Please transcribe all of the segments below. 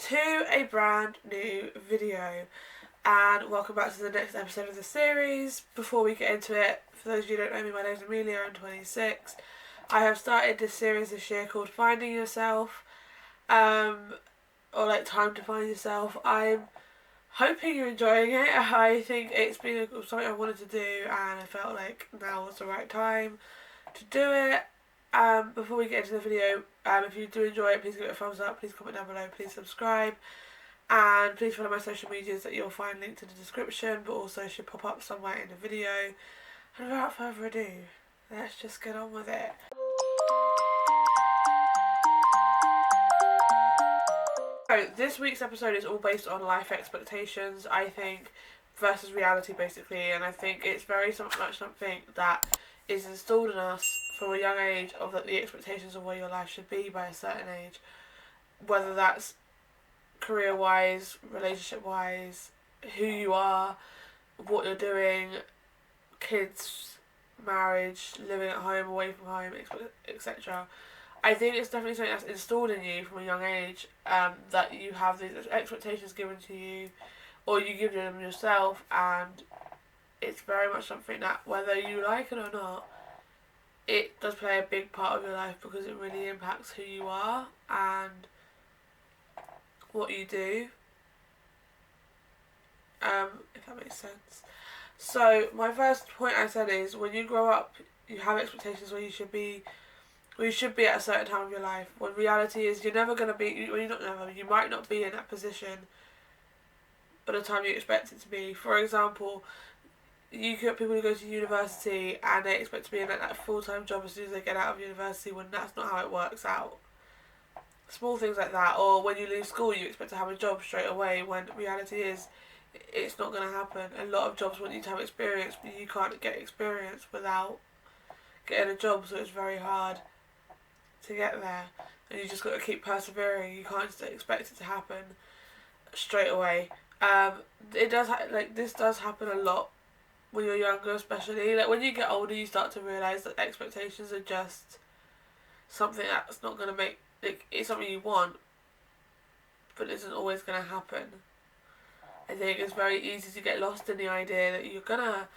to a brand new video, and welcome back to the next episode of the series. Before we get into it, for those of you who don't know me, my name is Amelia, I'm 26. I have started this series this year called Finding Yourself, or like Time to Find Yourself. I'm hoping you're enjoying it. I think it's been something I wanted to do, and I felt like now was the right time to do it. Before we get into the video, if you do enjoy it, please give it a thumbs up, please comment down below, please subscribe, and please follow my social medias that you'll find linked in the description, but also should pop up somewhere in the video. And without further ado, let's just get on with it. So this week's episode is all based on life expectations, I think, versus reality basically, and I think it's very much something that is installed in us from a young age of that the expectations of where your life should be by a certain age, whether that's career wise, relationship wise, who you are, what you're doing, kids, marriage, living at home, away from home, etc. I think it's definitely something that's installed in you from a young age, that you have these expectations given to you, or you give them yourself, and it's very much something that, whether you like it or not, it does play a big part of your life because it really impacts who you are and what you do, if that makes sense. So my first point I said is, when you grow up, you have expectations where you should be at a certain time of your life, when reality is you're never going to be, well, you might not be in that position by the time you expect it to be. For example, you get people who go to university and they expect to be in that full-time job as soon as they get out of university, when that's not how it works out. Small things like that. Or when you leave school, you expect to have a job straight away, when reality is it's not going to happen. A lot of jobs want you to have experience, but you can't get experience without getting a job, so it's very hard to get there, and you just got to keep persevering. You can't just expect it to happen straight away. This does happen a lot when you're younger, especially. Like, when you get older, you start to realise that expectations are just something that's not going to make, like, it's something you want, but it isn't always going to happen. I think it's very easy to get lost in the idea that you're going to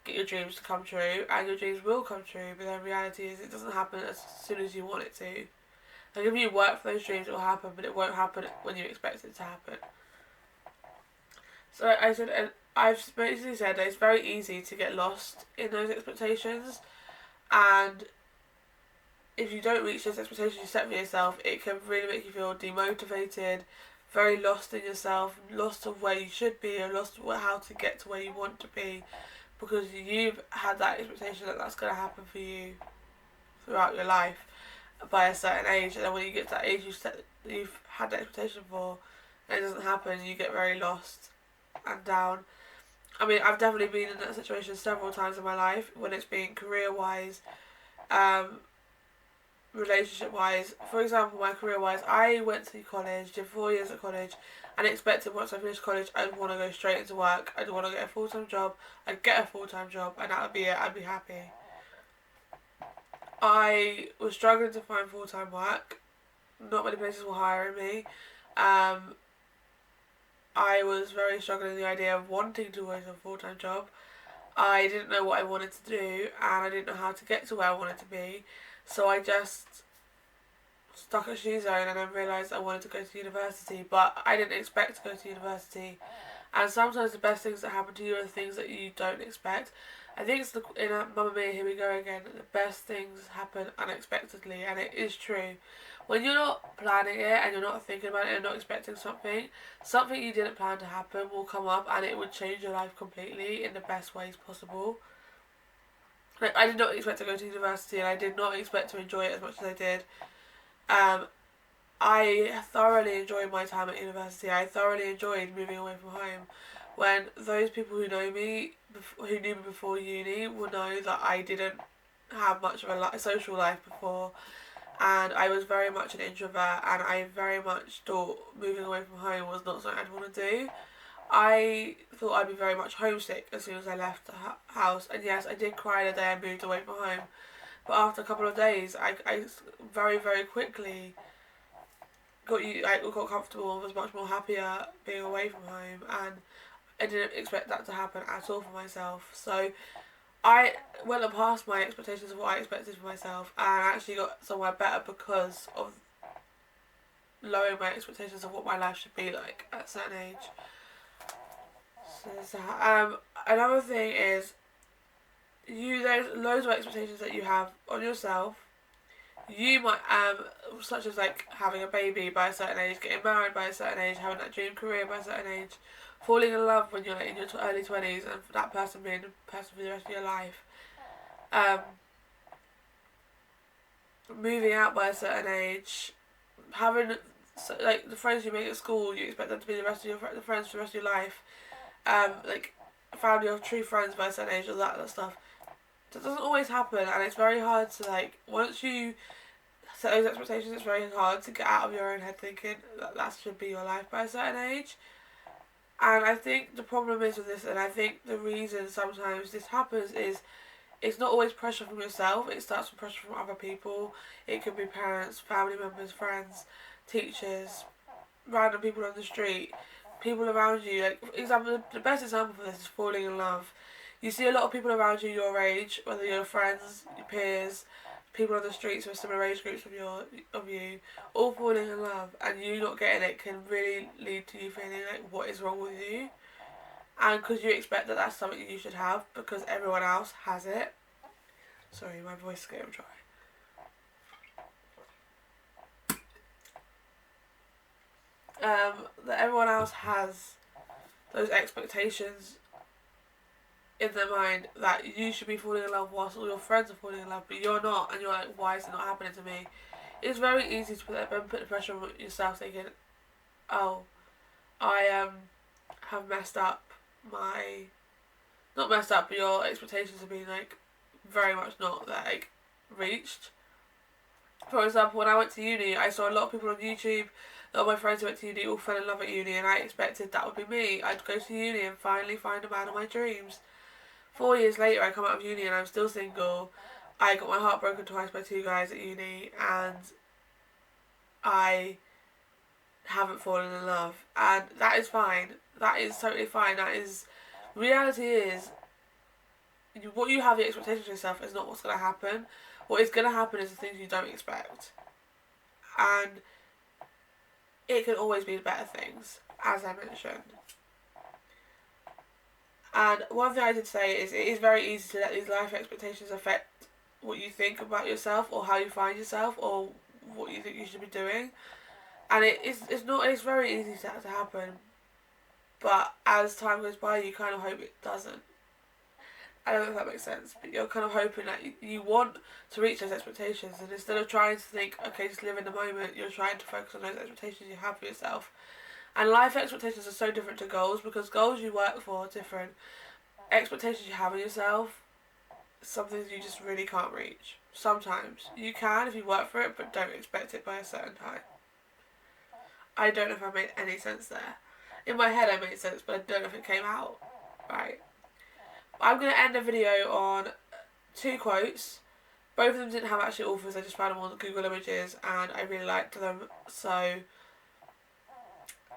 get your dreams to come true, and your dreams will come true, but then reality is it doesn't happen as soon as you want it to. Like, if you work for those dreams, it will happen, but it won't happen when you expect it to happen. So I've basically said that it's very easy to get lost in those expectations, and if you don't reach those expectations you set for yourself, it can really make you feel demotivated, very lost in yourself, lost of where you should be, or lost of how to get to where you want to be, because you've had that expectation that that's going to happen for you throughout your life by a certain age, and then when you get to that age you've had that expectation for, and it doesn't happen, you get very lost and down. I mean, I've definitely been in that situation several times in my life, when it's been career-wise, relationship-wise. For example, my career-wise, I went to college, did 4 years at college, and expected once I finished college I'd want to go straight into work. I'd want to get a full-time job, and that would be it, I'd be happy. I was struggling to find full-time work. Not many places were hiring me. I was very struggling with the idea of wanting to work a full-time job. I didn't know what I wanted to do, and I didn't know how to get to where I wanted to be. So I just stuck at Shoe Zone, and then realised I wanted to go to university, but I didn't expect to go to university. And sometimes the best things that happen to you are the things that you don't expect. I think it's in Mamma Mia, Here We Go Again, the best things happen unexpectedly, and it is true. When you're not planning it, and you're not thinking about it, and not expecting something you didn't plan to happen will come up, and it would change your life completely in the best ways possible. Like, I did not expect to go to university, and I did not expect to enjoy it as much as I did. I thoroughly enjoyed my time at university. I thoroughly enjoyed moving away from home. When those people who know me, who knew me before uni, will know that I didn't have much of a social life before, and I was very much an introvert, and I very much thought moving away from home was not something I'd want to do. I thought I'd be very much homesick as soon as I left the house, and yes, I did cry the day I moved away from home, but after a couple of days I very, very quickly got comfortable and was much more happier being away from home, and I didn't expect that to happen at all for myself. So I went past my expectations of what I expected for myself, and I actually got somewhere better because of lowering my expectations of what my life should be like at a certain age. So another thing is there's loads of expectations that you have on yourself. You might such as like having a baby by a certain age, getting married by a certain age, having that dream career by a certain age, falling in love when you're like in your early 20s, and for that person being the person for the rest of your life. Moving out by a certain age, having like the friends you make at school, you expect them to be the friends for the rest of your life. Like family or true friends by a certain age, all that stuff. That doesn't always happen, and it's very hard to like once you set those expectations. It's very hard to get out of your own head thinking that should be your life by a certain age. And I think the problem is with this, and I think the reason sometimes this happens is it's not always pressure from yourself. It starts with pressure from other people. It could be parents, family members, friends, teachers, random people on the street, people around you. Like example, the best example for this is falling in love. You see a lot of people around you your age, whether you're friends, your peers, people on the streets with similar age groups of you, all falling in love, and you not getting it can really lead to you feeling like what is wrong with you, and because you expect that that's something you should have because everyone else has it. Sorry, my voice is getting dry. That everyone else has those expectations in their mind that you should be falling in love whilst all your friends are falling in love, but you're not, and you're like, why is it not happening to me? It's very easy to put the pressure on yourself, thinking, oh, I have messed up not messed up, but your expectations have been like very much not like reached. For example, when I went to uni, I saw a lot of people on YouTube. A lot of my friends who went to uni all fell in love at uni, and I expected that would be me. I'd go to uni and finally find a man of my dreams. 4 years later, I come out of uni and I'm still single. I got my heart broken twice by 2 guys at uni, and I haven't fallen in love. And that is fine. That is totally fine. Reality is, what you have the expectation of yourself is not what's going to happen. What is going to happen is the things you don't expect. And it can always be better things, as I mentioned. And one thing I did say is it is very easy to let these life expectations affect what you think about yourself or how you find yourself or what you think you should be doing. And it's very easy to happen. But as time goes by, you kind of hope it doesn't. I don't know if that makes sense, but you're kind of hoping that you want to reach those expectations, and instead of trying to think, okay, just live in the moment, you're trying to focus on those expectations you have for yourself. And life expectations are so different to goals, because goals you work for are different. Expectations you have of yourself, some things you just really can't reach. Sometimes you can if you work for it, but don't expect it by a certain time. I don't know if I made any sense there. In my head I made sense, but I don't know if it came out right. I'm going to end the video on 2 quotes. Both of them didn't have actual authors, I just found them on Google Images and I really liked them, so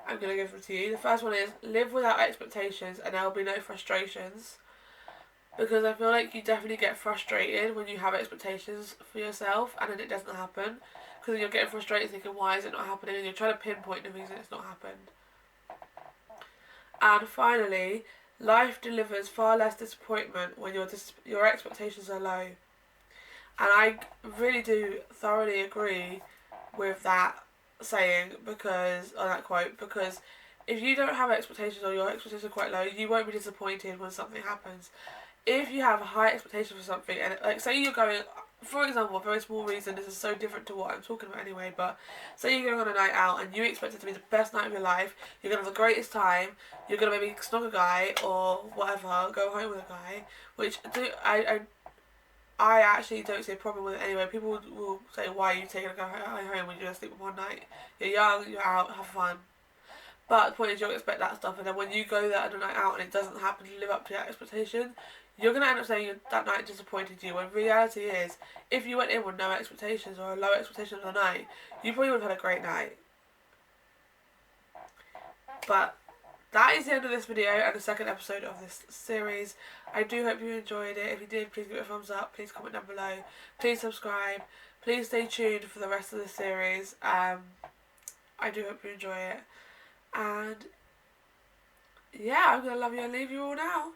I'm going to give them to you. The first one is, live without expectations and there will be no frustrations. Because I feel like you definitely get frustrated when you have expectations for yourself and then it doesn't happen. Because then you're getting frustrated thinking, why is it not happening? And you're trying to pinpoint the reason it's not happened. And finally, life delivers far less disappointment when your expectations are low. And I really do thoroughly agree with that saying, or that quote, because if you don't have expectations or your expectations are quite low, you won't be disappointed when something happens. If you have a high expectation for something, and like say you're going, for example, a very small reason, this is so different to what I'm talking about anyway, but say you're going on a night out and you expect it to be the best night of your life, you're going to have the greatest time, you're going to maybe snog a guy or whatever, go home with a guy, which I actually don't see a problem with it anyway. People will say, why are you taking a guy home when you're going to sleep with one night? You're young, you're out, have fun. But the point is, you don't expect that stuff, and then when you go there on a night out and it doesn't happen to live up to that expectation, you're going to end up saying that night disappointed you, when reality is, if you went in with no expectations or a low expectation of the night, you probably would have had a great night. But that is the end of this video and the second episode of this series. I do hope you enjoyed it. If you did, please give it a thumbs up. Please comment down below. Please subscribe. Please stay tuned for the rest of the series. I do hope you enjoy it. And yeah, I'm going to love you and leave you all now.